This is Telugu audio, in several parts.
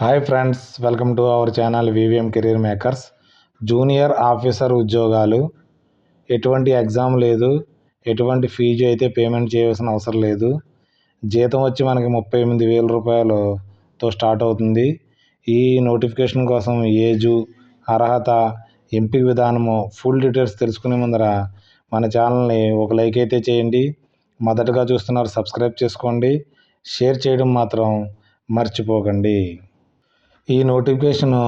Hi friends, welcome to our channel VVM career makers. Junior officer ఉద్యోగాలు, ఎటువంటి ఎగ్జామ్ లేదు, ఎటువంటి ఫీజు అయితే పేమెంట్ చేయాల్సిన అవసరం లేదు. జీతం వచ్చి మనకి 38,000 రూపాయలతో స్టార్ట్ అవుతుంది. ఈ నోటిఫికేషన్ కోసం ఏజు, అర్హత, ఎంపిక విధానము, ఫుల్ డీటెయిల్స్ తెలుసుకునే ముందర మన ఛానల్ని ఒక లైక్ అయితే చేయండి. మొదటగా చూస్తున్నారు, సబ్స్క్రైబ్ చేసుకోండి. షేర్ చేయడం మాత్రం మర్చిపోకండి. ఈ notification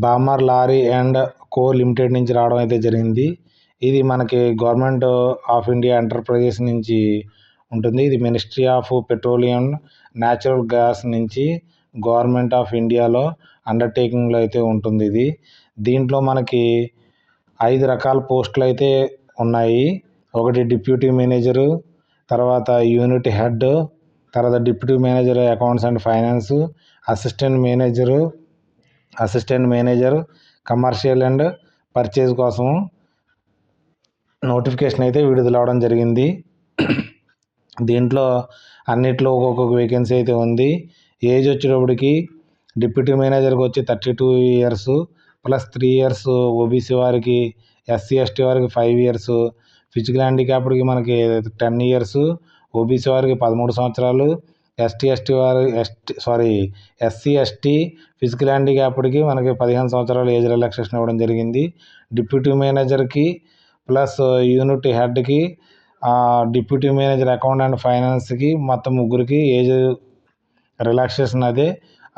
Balmer lorry and co limited నుంచి రావడం అయితే జరిగింది. ఇది మనకి గవర్నమెంట్ ఆఫ్ ఇండియా ఎంటర్ప్రైజెస్ నుంచి ఉంటుంది. ఇది ministry of petroleum natural gas నుంచి గవర్నమెంట్ ఆఫ్ ఇండియాలో అండర్టేకింగ్లో అయితే ఉంటుంది. దీంట్లో మనకి 5 రకాల పోస్టులు అయితే ఉన్నాయి. ఒకటి డిప్యూటీ మేనేజరు, తర్వాత యూనిట్ హెడ్, తర్వాత deputy manager accounts and finance, assistant manager commercial and purchase కోసం నోటిఫికేషన్ అయితే విడుదల అవడం జరిగింది. దీంట్లో అన్నిట్లో ఒక్కొక్క వేకెన్సీ అయితే ఉంది. ఏజ్ వచ్చేటప్పటికి డిప్యూటీ మేనేజర్కి వచ్చి 32 ఇయర్స్ ప్లస్ 3 ఇయర్స్ ఓబీసీ వారికి, ఎస్సీ ఎస్టీ వారికి 5 ఇయర్స్, ఫిజికల్ హ్యాండిక్యాప్డ్కి మనకి 10 ఇయర్స్, ఓబీసీ వారికి 13 సంవత్సరాలు, ఎస్సీ ఎస్టీ ఫిజికల్ హ్యాండిక్యాప్డ్కి మనకి 15 సంవత్సరాలు ఏజ్ రిలాక్సేషన్ ఇవ్వడం జరిగింది. డిప్యూటీ మేనేజర్కి ప్లస్ యూనిట్ హెడ్కి, డిప్యూటీ మేనేజర్ అకౌంట్ అండ్ ఫైనాన్స్కి మొత్తం ముగ్గురికి ఏజ్ రిలాక్సేషన్ అదే.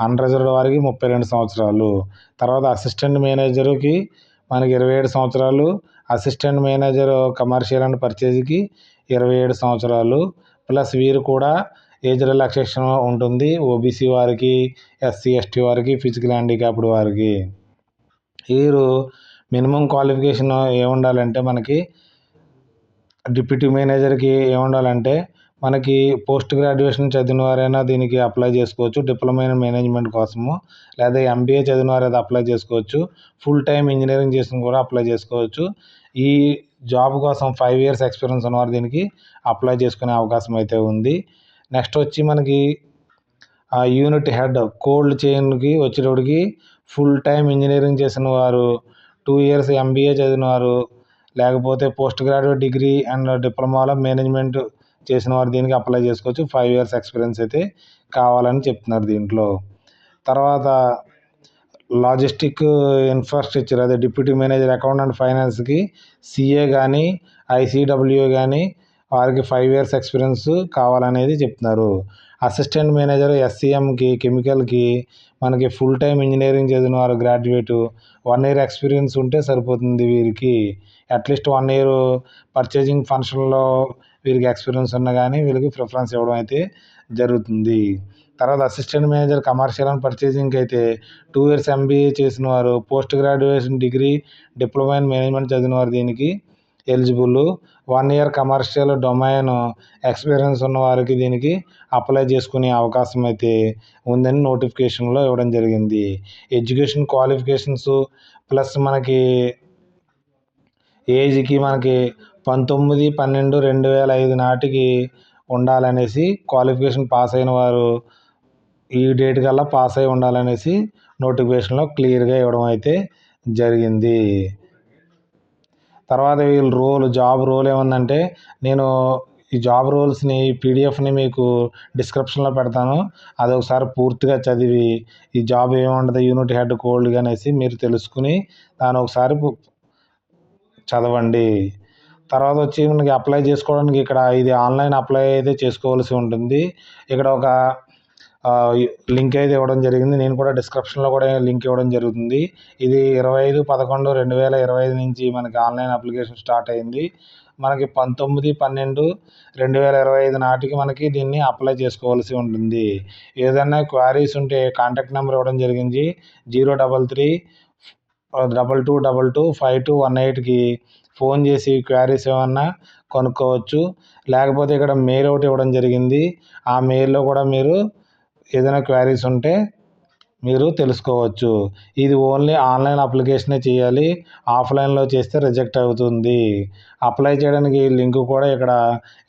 అన్రిజర్వ్డ్ వారికి 32 సంవత్సరాలు. తర్వాత అసిస్టెంట్ మేనేజర్కి మనకి 27 సంవత్సరాలు, అసిస్టెంట్ మేనేజర్ కమర్షియల్ అండ్ పర్చేజ్కి 27 సంవత్సరాలు. ప్లస్ వీరు కూడా ఏజ్ రిలాక్సేషన్ ఉంటుంది ఓబీసీ వారికి, ఎస్సీ ఎస్టీ వారికి, ఫిజికల్ హ్యాండిక్యాప్డ్ వారికి. వీరు మినిమం క్వాలిఫికేషన్ ఏముండాలంటే మనకి డిప్యూటీ మేనేజర్కి ఏముండాలంటే మనకి పోస్ట్ గ్రాడ్యుయేషన్ చదివిన వారైనా దీనికి అప్లై చేసుకోవచ్చు, డిప్లొమా ఇన్ మేనేజ్మెంట్ కోసము. లేదా ఎంబీఏ చదివిన వారు అయితే అప్లై చేసుకోవచ్చు. ఫుల్ టైం ఇంజనీరింగ్ చేసిన కూడా అప్లై చేసుకోవచ్చు. ఈ జాబ్ కోసం 5 ఇయర్స్ ఎక్స్పీరియన్స్ ఉన్నవారు దీనికి అప్లై చేసుకునే అవకాశం అయితే ఉంది. నెక్స్ట్ వచ్చి మనకి యూనిట్ హెడ్ కోల్డ్ చైన్కి వచ్చేటప్పటికి ఫుల్ టైం ఇంజనీరింగ్ చేసిన వారు, 2 ఇయర్స్ ఎంబీఏ చదివిన వారు, లేకపోతే పోస్ట్ గ్రాడ్యుయేట్ డిగ్రీ అండ్ డిప్లొమాలో మేనేజ్మెంట్ చేసిన వారు దీనికి అప్లై చేసుకోవచ్చు. 5 ఇయర్స్ ఎక్స్పీరియన్స్ అయితే కావాలని చెప్తున్నారు దీంట్లో. తర్వాత లాజిస్టిక్ ఇన్ఫ్రాస్ట్రక్చర్, అదే డిప్యూటీ మేనేజర్ అకౌంట్ అండ్ ఫైనాన్స్కి సిఏ కానీ, ఐసీడబ్ల్యూఏ కానీ వారికి 5 ఇయర్స్ ఎక్స్పీరియన్స్ కావాలనేది చెప్తున్నారు. అసిస్టెంట్ మేనేజర్ ఎస్సీఎంకి కెమికల్కి మనకి ఫుల్ టైం ఇంజనీరింగ్ చదివిన వారు గ్రాడ్యుయేటు 1 ఇయర్ ఎక్స్పీరియన్స్ ఉంటే సరిపోతుంది. వీరికి అట్లీస్ట్ 1 ఇయర్ పర్చేజింగ్ ఫంక్షన్లో వీరికి ఎక్స్పీరియన్స్ ఉన్నా కానీ వీరికి ప్రిఫరెన్స్ ఇవ్వడం అయితే జరుగుతుంది. తర్వాత అసిస్టెంట్ మేనేజర్ కమర్షియల్ అండ్ పర్చేజింగ్కి అయితే 2 ఇయర్స్ ఎంబీఏ చేసిన వారు, post graduation degree, diploma in management చదివిన వారు దీనికి eligible. 1 year commercial domain experience ఉన్న వారికి దీనికి అప్లై చేసుకునే అవకాశం అయితే ఉందని నోటిఫికేషన్లో ఇవ్వడం జరిగింది. ఎడ్యుకేషన్ క్వాలిఫికేషన్స్ ప్లస్ మనకి ఏజ్కి మనకి 19/12/2005 నాటికి ఉండాలనేసి, క్వాలిఫికేషన్ పాస్ అయిన వారు ఈ డేట్ కల్లా పాస్ అయి ఉండాలనేసి నోటిఫికేషన్లో క్లియర్గా ఇవ్వడం అయితే జరిగింది. తర్వాత వీళ్ళ జాబ్ రోల్ ఏముందంటే, నేను ఈ జాబ్ రోల్స్ని పీడిఎఫ్ని మీకు డిస్క్రిప్షన్లో పెడతాను. అది ఒకసారి పూర్తిగా చదివి ఈ జాబ్ ఏముంటుంది యూనిట్ హెడ్ కోల్డ్గా అనేసి మీరు తెలుసుకుని దాన్ని ఒకసారి చదవండి. తర్వాత వచ్చి మనకి అప్లై చేసుకోవడానికి ఇక్కడ ఇది ఆన్లైన్ అప్లై అయితే చేసుకోవాల్సి ఉంటుంది. ఇక్కడ ఒక లింక్ అయితే ఇవ్వడం జరిగింది. నేను కూడా డిస్క్రిప్షన్లో కూడా లింక్ ఇవ్వడం జరుగుతుంది. ఇది 25/11/2025 నుంచి మనకి ఆన్లైన్ అప్లికేషన్ స్టార్ట్ అయింది. మనకి 19/12/2025 నాటికి మనకి దీన్ని అప్లై చేసుకోవాల్సి ఉంటుంది. ఏదైనా క్వారీస్ ఉంటే కాంటాక్ట్ నెంబర్ ఇవ్వడం జరిగింది 033-2222-5218కి ఫోన్ చేసి క్వారీస్ ఏమన్నా కనుక్కోవచ్చు. లేకపోతే ఇక్కడ మెయిల్ ఒకటి ఇవ్వడం జరిగింది. ఆ మెయిల్లో కూడా మీరు ఏదైనా క్వారీస్ ఉంటే మీరు తెలుసుకోవచ్చు. ఇది ఓన్లీ ఆన్లైన్ అప్లికేషనే చేయాలి, ఆఫ్లైన్లో చేస్తే రిజెక్ట్ అవుతుంది. అప్లై చేయడానికి లింక్ కూడా ఇక్కడ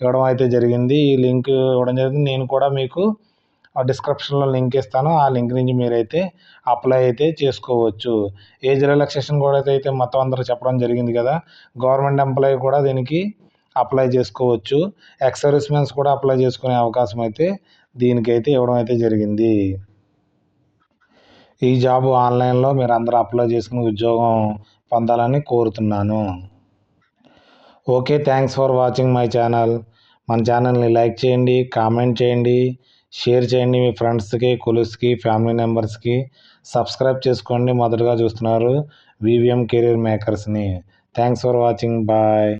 ఇవ్వడం అయితే జరిగింది. ఈ లింక్ ఇవ్వడం జరిగింది. నేను కూడా మీకు డిస్క్రిప్షన్లో లింక్ ఇస్తాను. ఆ లింక్ నుంచి మీరైతే అప్లై అయితే చేసుకోవచ్చు. ఏజ్ రిలాక్సేషన్ కూడా అయితే మొత్తం అందరూ చెప్పడం జరిగింది కదా. గవర్నమెంట్ ఎంప్లాయీ కూడా దీనికి అప్లై చేసుకోవచ్చు. ఎక్స్ సర్వీస్ మెన్స్ కూడా అప్లై చేసుకునే అవకాశం అయితే దీనికైతే ఇవ్వడం అయితే జరిగింది. ఈ జాబ్ ఆన్లైన్లో మీరు అందరూ అప్లై చేసుకుని ఉద్యోగం పొందాలని కోరుతున్నాను. Okay, thanks for watching my channel. మన ఛానల్ని లైక్ చేయండి, కామెంట్ చేయండి, షేర్ చేయండి మీ ఫ్రెండ్స్కి, కొలీగ్స్కి, ఫ్యామిలీ మెంబర్స్కి. సబ్స్క్రైబ్ చేసుకోండి. మొదటగా చూస్తున్నారు వివిఎం కెరీర్ మేకర్స్ని. Thanks for watching. బాయ్.